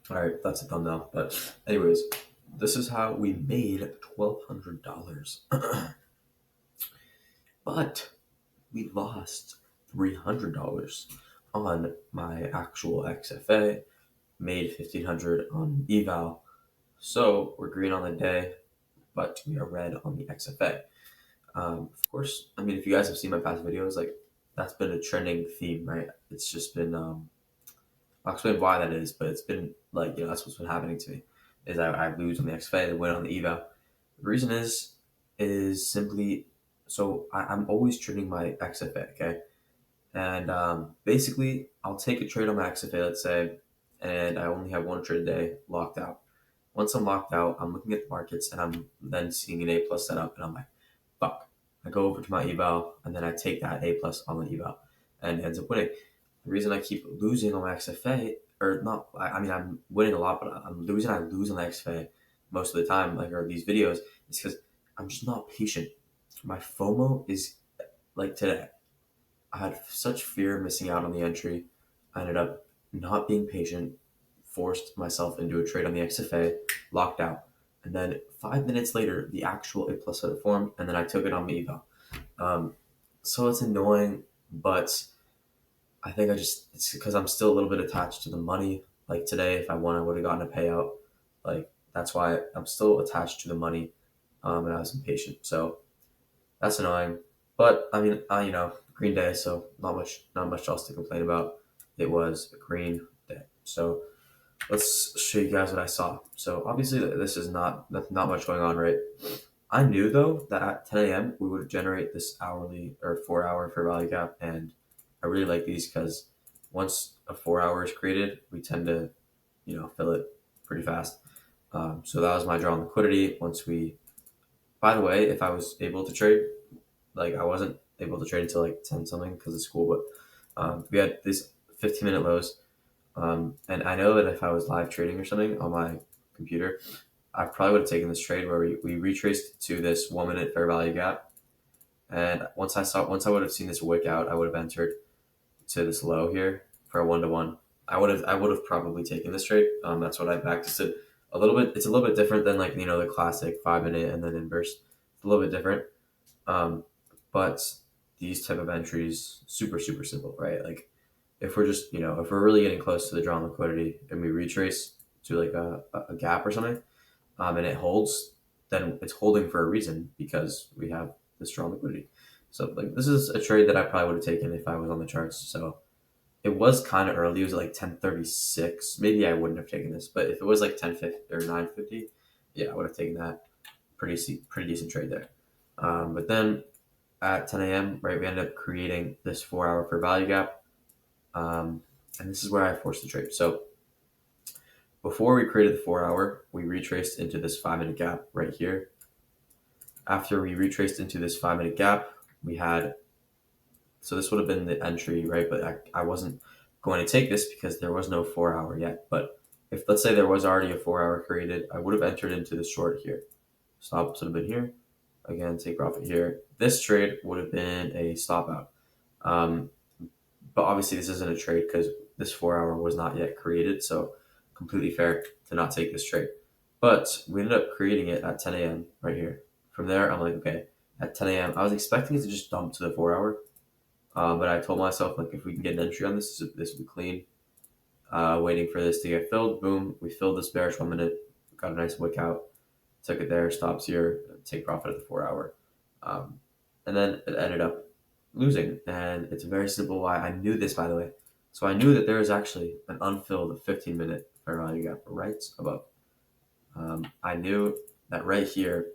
All right, that's a thumbnail. But anyways, this is how we made $1,200. But we lost $300 on my actual XFA, made 1,500 on eval. So we're green on the day, but we are red on the XFA. Of course, I mean, if you guys have seen my past videos, like that's been a trending theme, right? It's just been, I'll explain why that is, but it's been like, that's what's been happening to me is I lose on the XFA, win on the eval. The reason is simply, so I'm always trading my XFA, okay? And basically, I'll take a trade on my XFA, let's say, and I only have one trade a day locked out. Once I'm locked out, I'm looking at the markets and I'm then seeing an A plus setup, and I'm like, fuck. I go over to my eval and then I take that A plus on the eval and it ends up winning. The reason I keep losing on my XFA, or not, I mean, I'm winning a lot, but I'm losing. I lose on the XFA most of the time, like, or these videos, is because I'm just not patient. My FOMO is like today. I had such fear of missing out on the entry. I ended up not being patient, forced myself into a trade on the XFA, locked out. And then 5 minutes later, the actual A plus had formed, and then I took it on my eval. Um, so it's annoying, but I think it's because I'm still a little bit attached to the money. Like today, if I won, I would have gotten a payout. Like that's why I'm still attached to the money, and I was impatient. So that's annoying. But I mean, Green Day, so not much else to complain about. It was a Green Day. So let's show you guys what I saw. So obviously, this is not much going on, right? I knew though that at 10 a.m. we would generate this hourly or 4 hour fair value gap, and I really like these because once a 4 hour is created, we tend to fill it pretty fast. So that was my draw on liquidity. By the way, if I was able to trade, like I wasn't able to trade until like 10 something because of school, but we had these 15-minute lows. And I know that if I was live trading or something on my computer, I probably would have taken this trade where we retraced to this 1 minute fair value gap. And once I would have seen this wick out, I would have entered to this low here for a 1-to-1. I would have probably taken this trade. That's what I practiced it a little bit. It's a little bit different than like the classic 5 minute and then inverse. It's a little bit different. But these type of entries, super super simple, right? Like if we're really getting close to the drawn liquidity and we retrace to like a gap or something, and it holds, then it's holding for a reason because we have this strong liquidity. So like this is a trade that I probably would have taken if I was on the charts. So it was kind of early. It was like 10:36. Maybe I wouldn't have taken this, but if it was like 10:50 or 9:50, yeah, I would have taken that. Pretty decent trade there. But then at 10 a.m., right, we ended up creating this 4 hour fair value gap. And this is where I forced the trade. So before we created the 4 hour, we retraced into this 5 minute gap right here. After we retraced into this 5 minute gap, we had, so this would have been the entry, right? But I wasn't going to take this because there was no 4 hour yet. But if let's say there was already a 4 hour created, I would have entered into the short here. Stop would have been here. Again, take profit here. This trade would have been a stop out. Um, but obviously, this isn't a trade because this 4 hour was not yet created. So completely fair to not take this trade. But we ended up creating it at 10 a.m. right here. From there, I'm like, okay, at 10 a.m., I was expecting it to just dump to the 4 hour. But I told myself, like, if we can get an entry on this will be clean. Waiting for this to get filled. Boom, we filled this bearish 1 minute. Got a nice wick out. Took it there, stops here, take profit at the 4 hour. And then it ended up losing. And it's very simple why I knew this, by the way. So I knew that there is actually an unfilled 15-minute fair value gap right above. I knew that right here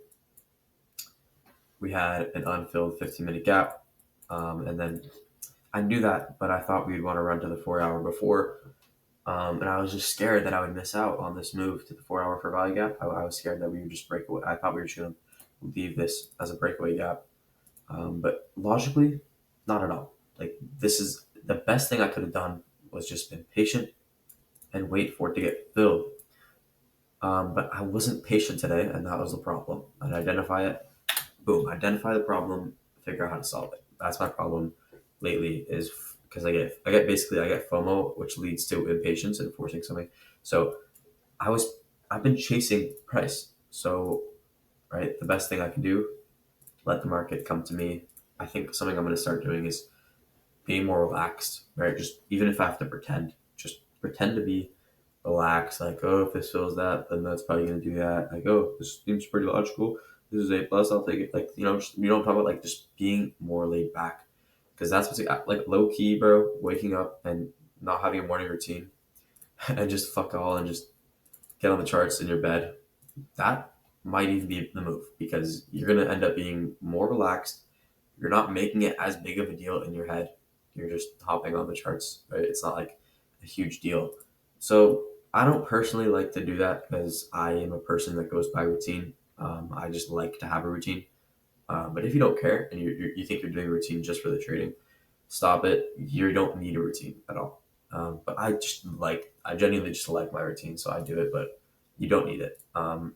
we had an unfilled 15-minute gap. And then I knew that, but I thought we'd want to run to the 4 hour before. And I was just scared that I would miss out on this move to the 4 hour fair value gap. I was scared that we would just break away. I thought we were just going to leave this as a breakaway gap. But logically, not at all. Like, this is the best thing I could have done was just been patient and wait for it to get filled. But I wasn't patient today, and that was the problem. I'd identify it. Boom, identify the problem, figure out how to solve it. That's my problem lately is because I get FOMO, which leads to impatience and forcing something. So I was I've been chasing price. So right, the best thing I can do, let the market come to me. I think something I'm going to start doing is being more relaxed, right? Just even if I have to pretend, just pretend to be relaxed. Like, oh, if this feels that, then that's probably going to do that. Like, oh, this seems pretty logical. This is A plus. I'll take it. Like, just, you don't talk about like just being more laid back, because that's what's like low key, bro. Waking up and not having a morning routine and just fuck all and just get on the charts in your bed. That might even be the move because you're gonna end up being more relaxed. You're not making it as big of a deal in your head. You're just hopping on the charts, right? It's not like a huge deal. So I don't personally like to do that because I am a person that goes by routine. I just like to have a routine. But if you don't care and you think you're doing a routine just for the trading, stop it. You don't need a routine at all. But I genuinely just like my routine, so I do it. But you don't need it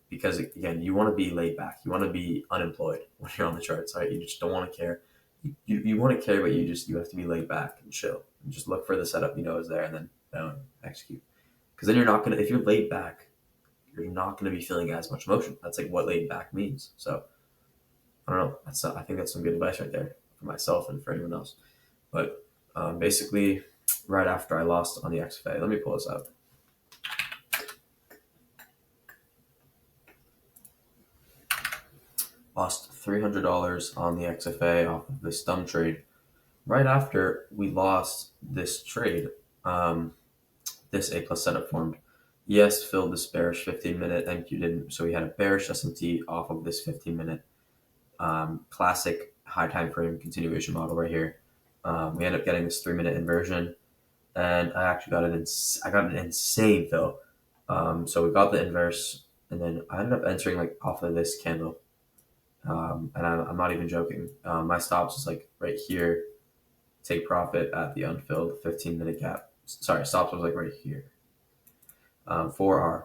because again, you want to be laid back. You want to be unemployed when you're on the charts, right? You just don't want to care. You want to care, but you have to be laid back and chill. And just look for the setup you know is there, and then execute. Because then you're not gonna if you're laid back, you're not gonna be feeling as much emotion. That's like what laid back means. So I don't know. I think that's some good advice right there for myself and for anyone else. But basically, right after I lost on the XFA, let me pull this up. Lost $300 on the XFA off of this dumb trade. Right after we lost this trade, this A plus setup formed. Yes, filled this bearish 15-minute, and you didn't. So we had a bearish S&T off of this 15-minute classic high time frame continuation model right here. We end up getting this 3-minute inversion, and I actually got I got an insane fill. So we got the inverse, and then I ended up entering like off of this candle. And I'm not even joking. My stops is like right here. Take profit at the unfilled 15-minute gap. Sorry, stops was like right here. 4R.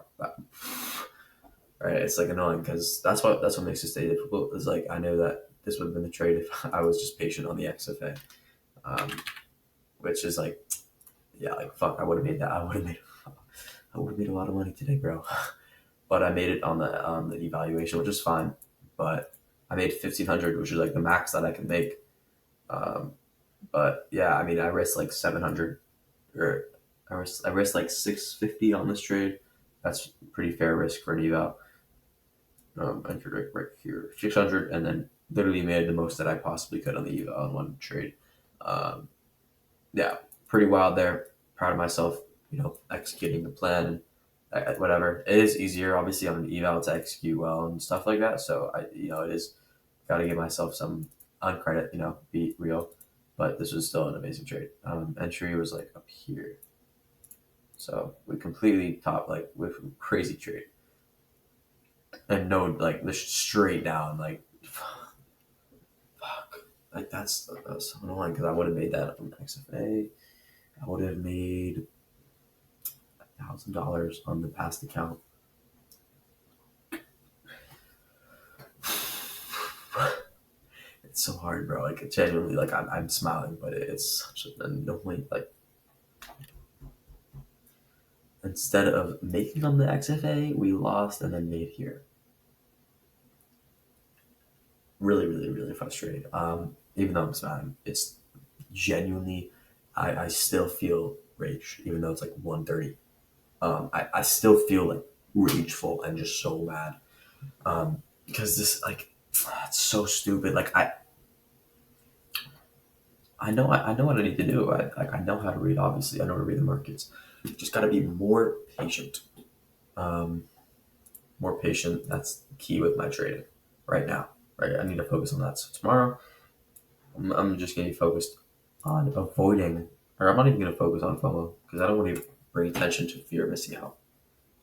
Right, it's like annoying because that's what makes this day difficult. Is like I know that this would have been the trade if I was just patient on the XFA, which is like, yeah, like fuck, I would have made that. I would have made a lot of money today, bro. But I made it on the evaluation, which is fine. But I made 1,500, which is like the max that I can make. But yeah, I mean, I risked like 700, or I risked like 650 on this trade. That's pretty fair risk for an eval. Entered right here 600, and then literally made the most that I possibly could on the eval in one trade. Um, yeah, pretty wild there. Proud of myself, executing the plan. Whatever. It is easier, obviously, on an eval to execute well and stuff like that. So it is got to give myself some on credit, be real. But this was still an amazing trade. Entry was like up here, so we completely top like with crazy trade, and no like this straight down like fuck, like that's so annoying because I would have made that on XFA. I would have made $1,000 on the past account. It's so hard, bro. Like genuinely, like I'm smiling, but it's such an annoying. Like instead of making on the XFA, we lost and then made here. Really, really, really frustrating. Even though I'm smiling, it's genuinely. I still feel rage, even though it's like 1:30. I still feel like rageful and just so mad. Because this like it's so stupid. Like I know what I need to do. I know how to read. Obviously, I know how to read the markets. Just got to be more patient. Um, More patient. That's key with my trading right now. Right, I need to focus on that. So tomorrow, I'm just gonna be focused on avoiding, or I'm not even gonna focus on FOMO because I don't want to bring attention to fear of missing out.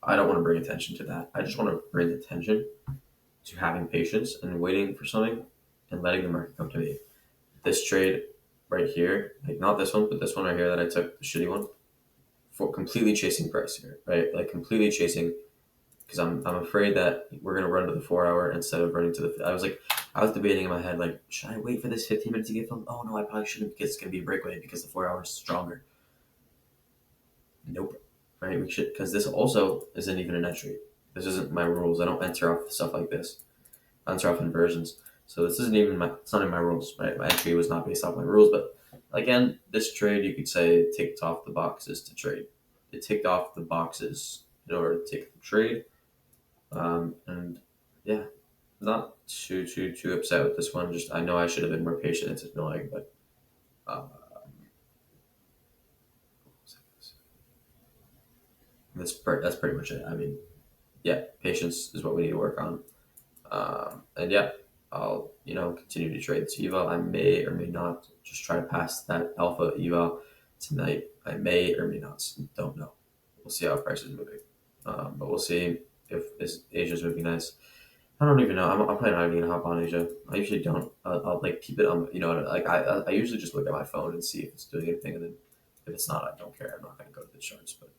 I don't want to bring attention to that. I just want to bring attention to having patience and waiting for something and letting the market come to me. This trade right here, like not this one, but this one right here that I took, the shitty one, for completely chasing price here, right? Like completely chasing because I'm afraid that we're gonna run to the 4 hour instead of running to the. I was debating in my head like, should I wait for this 15 minutes to get filled? Oh no, I probably shouldn't because it's gonna be a breakaway because the 4 hours is stronger. Nope. right? We should, because this also isn't even an entry. This isn't my rules. I don't enter off stuff like this. I enter off inversions. So this isn't even it's not in my rules, right? My entry was not based off my rules, but again, this trade, you could say, ticked off the boxes to trade. It ticked off the boxes in order to take the trade. And yeah, not too upset with this one. Just I know I should have been more patient. It's annoying, but uh, that's pretty much it. I mean, yeah, patience is what we need to work on. And yeah, I'll continue to trade this eval. I may or may not just try to pass that alpha eval tonight. I may or may not. Don't know. We'll see how price is moving. But we'll see if this Asia's moving nice. I don't even know. I'm probably not even gonna hop on Asia. I usually don't. I'll like keep it on. Like I usually just look at my phone and see if it's doing anything, and then if it's not, I don't care. I'm not gonna go to the charts. But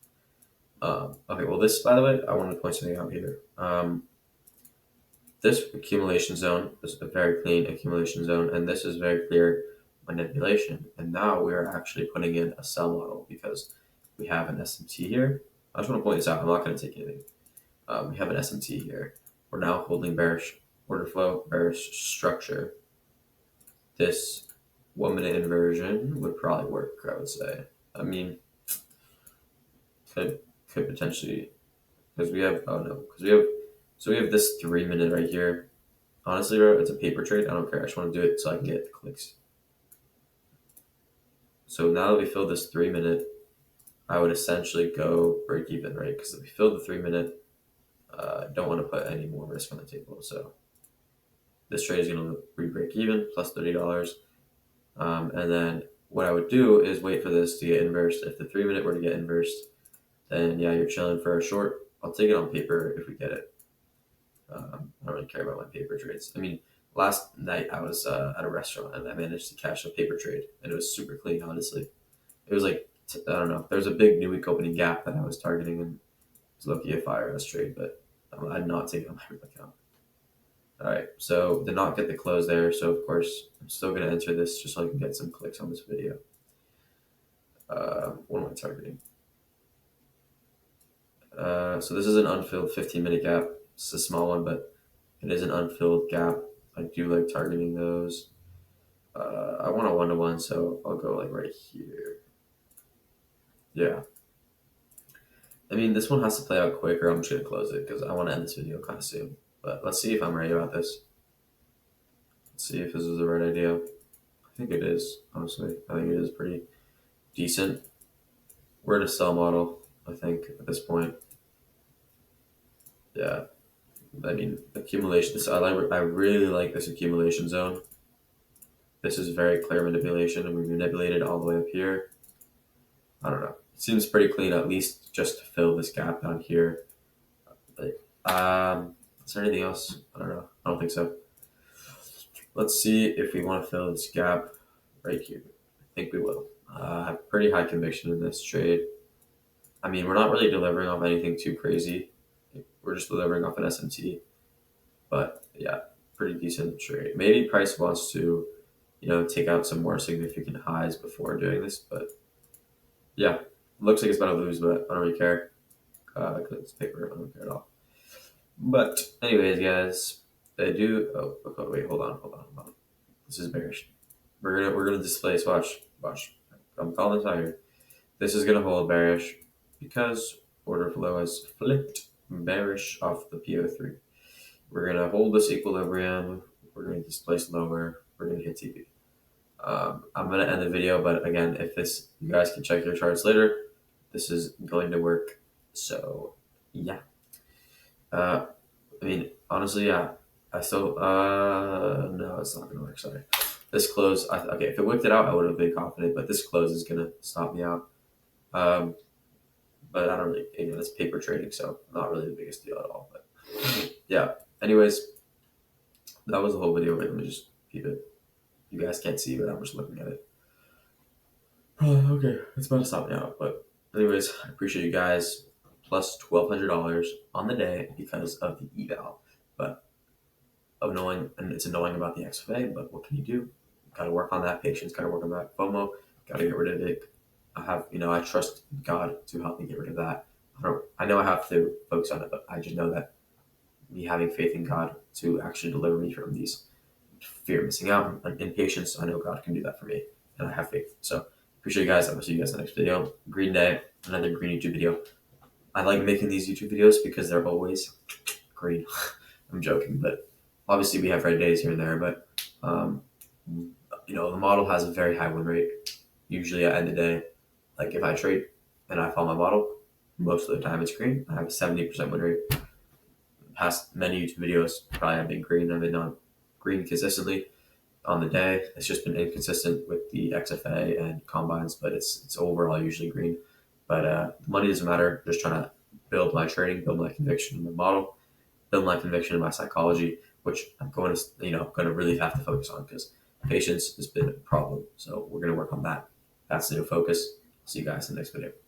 okay. Well, this, by the way, I wanted to point something out here. This accumulation zone is a very clean accumulation zone, and this is very clear manipulation. And now we're actually putting in a sell model because we have an SMT here. I just want to point this out. I'm not going to take anything. We have an SMT here. We're now holding bearish order flow, bearish structure. This 1 minute inversion would probably work, I would say. I mean, could potentially, because we have, oh no, because we have this 3 minute right here. Honestly, bro, it's a paper trade. I don't care. I just want to do it so I can get clicks. So now that we filled this 3 minute, I would essentially go break even, right? Because if we filled the 3 minute, I don't want to put any more risk on the table. So this trade is going to break even plus $30. And then what I would do is wait for this to get inversed. If the 3 minute were to get inversed, then yeah, you're chilling for a short. I'll take it on paper if we get it. I don't really care about my paper trades. I mean, last night I was at a restaurant and I managed to cash a paper trade, and it was super clean. Honestly, it was like I don't know. There was a big new week opening gap that I was targeting, and it was lucky a fire ass trade, but I did not take it on my account. All right, so did not get the close there. So of course I'm still gonna enter this just so I can get some clicks on this video. What am I targeting? So this is an unfilled 15-minute gap. It's a small one, but it is an unfilled gap. I do like targeting those. I want a 1-to-1, so I'll go like right here. Yeah. I mean, this one has to play out quick or I'm just going to close it because I want to end this video kind of soon. But let's see if I'm right about this. Let's see if this is the right idea. I think it is, honestly. I think it is pretty decent. We're in a sell model, I think, at this point. Yeah. I mean, accumulation. I really like this accumulation zone. This is very clear manipulation, and we manipulated all the way up here. I don't know. It seems pretty clean, at least just to fill this gap down here. But, is there anything else? I don't know. I don't think so. Let's see if we want to fill this gap right here. I think we will. I have pretty high conviction in this trade. I mean, we're not really delivering off anything too crazy. We're just delivering off an SMT. But yeah, pretty decent trade. Maybe price wants to, take out some more significant highs before doing this. But yeah, looks like it's about to lose, but I don't really care. Because it's paper, I don't care at all. But anyways, guys, they do. Oh, okay, wait, hold on. This is bearish. We're gonna displace. Watch. I'm calling this out here. This is gonna hold bearish because order flow has flipped bearish off the PO3. We're gonna hold this equilibrium. We're gonna displace lower. We're gonna hit TV. I'm gonna end the video, but again, if this, you guys can check your charts later. This is going to work. So yeah. I mean, honestly, yeah. I still no, it's not gonna work. Sorry. This close, okay. If it worked it out, I would have been confident. But this close is gonna stop me out. But I don't really, it's paper trading, so not really the biggest deal at all. But yeah. Anyways, that was the whole video. Wait, let me just keep it. You guys can't see, but I'm just looking at it. Okay, it's about to stop me out. But anyways, I appreciate you guys. Plus $1,200 on the day because of the eval. But annoying, and it's annoying about the XFA, but what can you do? Got to work on that patience, got to work on that FOMO, got to get rid of it. I trust God to help me get rid of that. I know I have to focus on it, but I just know that me having faith in God to actually deliver me from these fear of missing out and impatience, I know God can do that for me, and I have faith. So appreciate you guys. I will see you guys in the next video. Green Day, another green YouTube video. I like making these YouTube videos because they're always green. I'm joking, but obviously we have red days here and there. But um, the model has a very high win rate. Usually at the end of the day, like if I trade and I follow my model, most of the time it's green. I have a 70% win rate. Past many YouTube videos probably have been green. I've been on green consistently on the day. It's just been inconsistent with the XFA and combines, but it's overall usually green. But the money doesn't matter. Just trying to build my trading, build my conviction in the model, build my conviction in my psychology, which I'm going to going to really have to focus on because patience has been a problem. So we're going to work on that. That's the new focus. See you guys in the next video.